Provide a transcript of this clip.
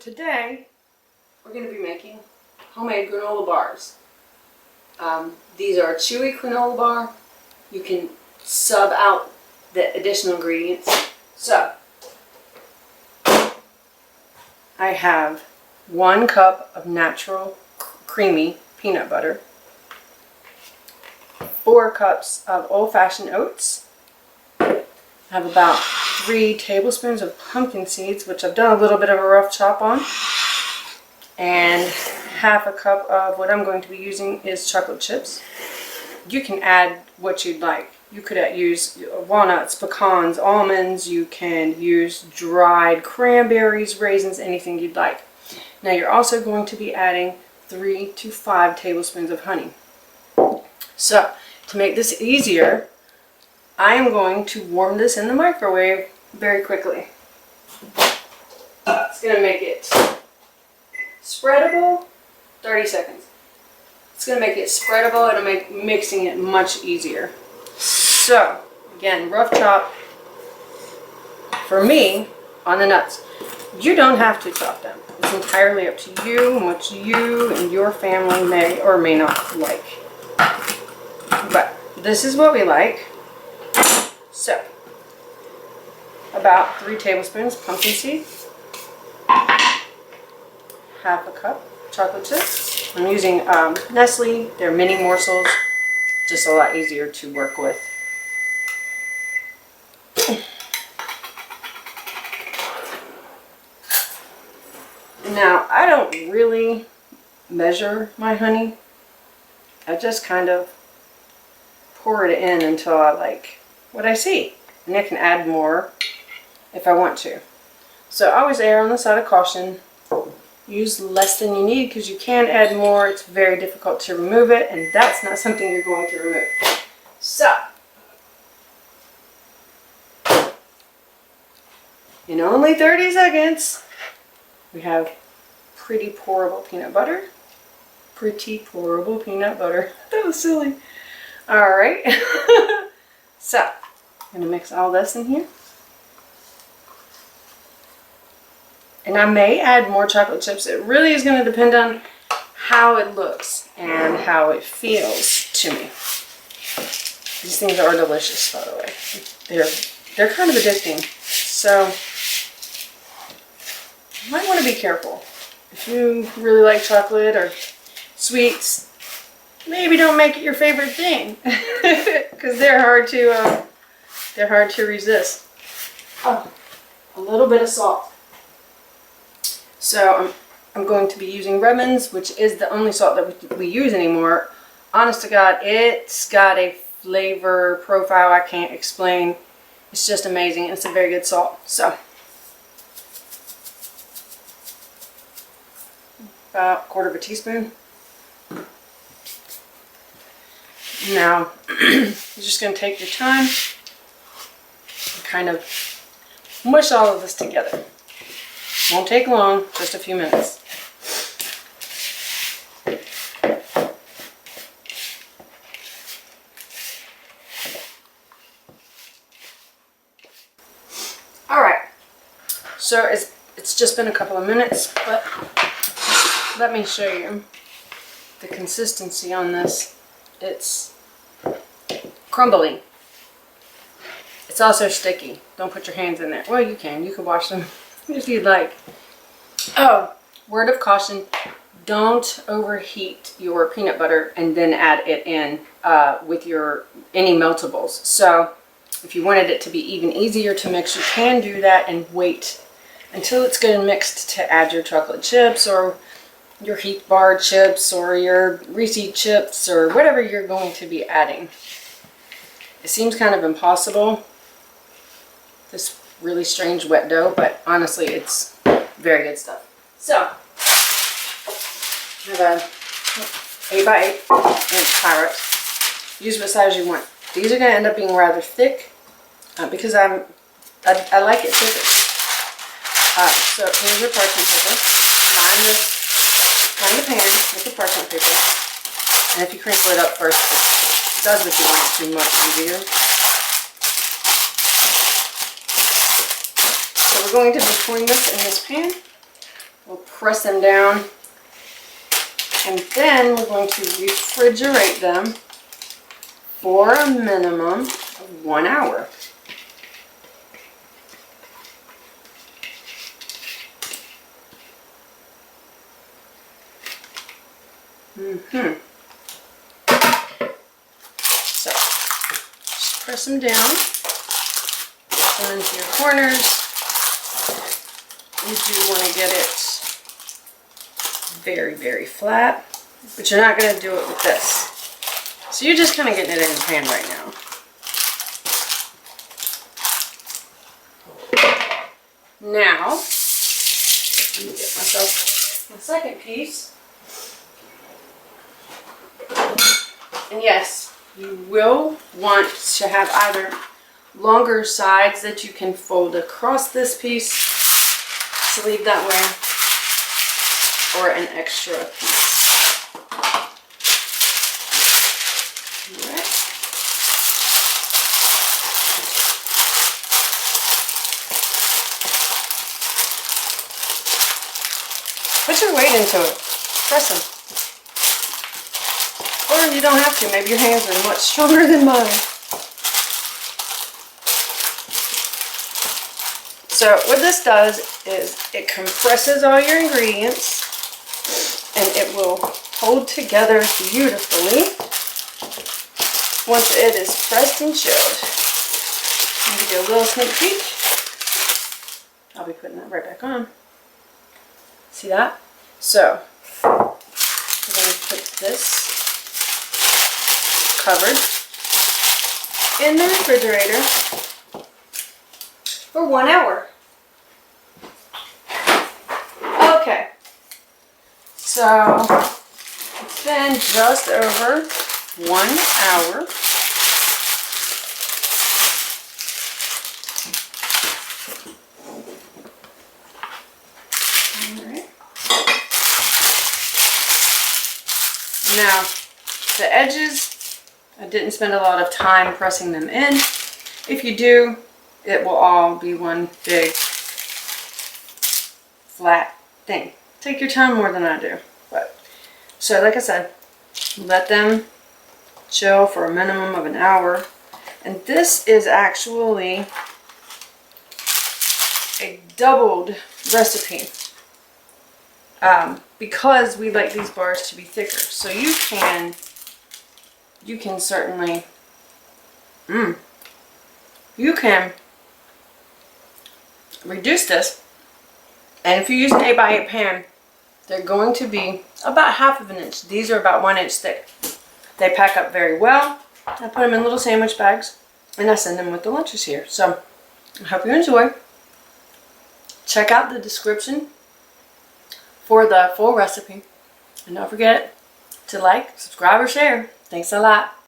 today we're going to be making homemade granola bars. These are a chewy granola bar. You can sub out the additional ingredients. So I have 1 cup of natural creamy peanut butter, 4 cups of old-fashioned oats. I have about 3 tablespoons of pumpkin seeds, which I've done a little bit of a rough chop on, and half a cup of what I'm going to be using is chocolate chips. You can add what you'd like. You could use walnuts, pecans, almonds. You can use dried cranberries, raisins, anything you'd like. Now you're also going to be adding 3 to 5 tablespoons of honey. So to make this easier, I am going to warm this in the microwave very quickly. It's going to make it spreadable, 30 seconds. It's going to make it spreadable. It'll make mixing it much easier. So, again, rough chop for me on the nuts. You don't have to chop them. It's entirely up to you and what you and your family may or may not like. But this is what we like. So, about 3 tablespoons pumpkin seed, half a cup chocolate chips. I'm using Nestle. They're mini morsels, just a lot easier to work with. Now, I don't really measure my honey. I just kind of pour it in until I like what I see. And I can add more if I want to. So always err on the side of caution. Use less than you need because you can add more. It's very difficult to remove it, and that's not something you're going to remove. So, in only 30 seconds, we have pretty pourable peanut butter. Pretty pourable peanut butter. That was silly. Alright. So, I'm going to mix all this in here. And I may add more chocolate chips. It really is going to depend on how it looks and how it feels to me. These things are delicious, by the way. They're kind of addicting. So, you might want to be careful. If you really like chocolate or sweets, maybe don't make it your favorite thing. Because they're hard to resist. Oh, a little bit of salt. So I'm going to be using Redmond's, which is the only salt that we use anymore. Honest to God, it's got a flavor profile I can't explain. It's just amazing. It's a very good salt. So about 1/4 teaspoon. Now you're just going to take your time and kind of mush all of this together. Won't take long, just a few minutes. Alright, so it's just been a couple of minutes, but let me show you the consistency on this. It's crumbly. It's also sticky. Don't put your hands in there. Well, you can wash them if you'd like. Oh, word of caution, don't overheat your peanut butter and then add it in with any meltables. So if you wanted it to be even easier to mix, you can do that and wait until it's good and mixed to add your chocolate chips or your Heath Bar chips or your Reese chips or whatever you're going to be adding. It seems kind of impossible, this really strange wet dough, but honestly it's very good stuff. So I have a 8x8 carrot. Use what size you want. These are going to end up being rather thick because I like it thicker. So here's your parchment paper. Line the pan with the parchment paper, and if you crinkle it up first, it does if you want it too much easier. So we're going to be pouring this in this pan. We'll press them down. And then we're going to refrigerate them for a minimum of 1 hour. So, just press them down, press them into your corners. You do want to get it very, very flat, but you're not going to do it with this. So you're just kind of getting it in your pan right now. Now, let me get myself my second piece. And yes, you will want to have either longer sides that you can fold across this piece, sleeve that way, or an extra piece. Alright. Put your weight into it. Press them. Or you don't have to. Maybe your hands are much stronger than mine. So what this does is it compresses all your ingredients and it will hold together beautifully once it is pressed and chilled. I'll give you a little sneak peek. I'll be putting that right back on. See that? So we're going to put this covered in the refrigerator for 1 hour. Okay, so it's been just over 1 hour. Alright. Now, the edges, I didn't spend a lot of time pressing them in. If you do, it will all be one big flat thing. Take your time more than I do. But so like I said, let them chill for a minimum of 1 hour. And this is actually a doubled recipe because we like these bars to be thicker. So you can certainly you can reduce this, and if you use an 8x8 pan, they're going to be about 1/2 inch. These are about 1 inch thick. They pack up very well. I put them in little sandwich bags and I send them with the lunches here. So I hope you enjoy. Check out the description for the full recipe, and don't forget to like, subscribe, or share. Thanks a lot.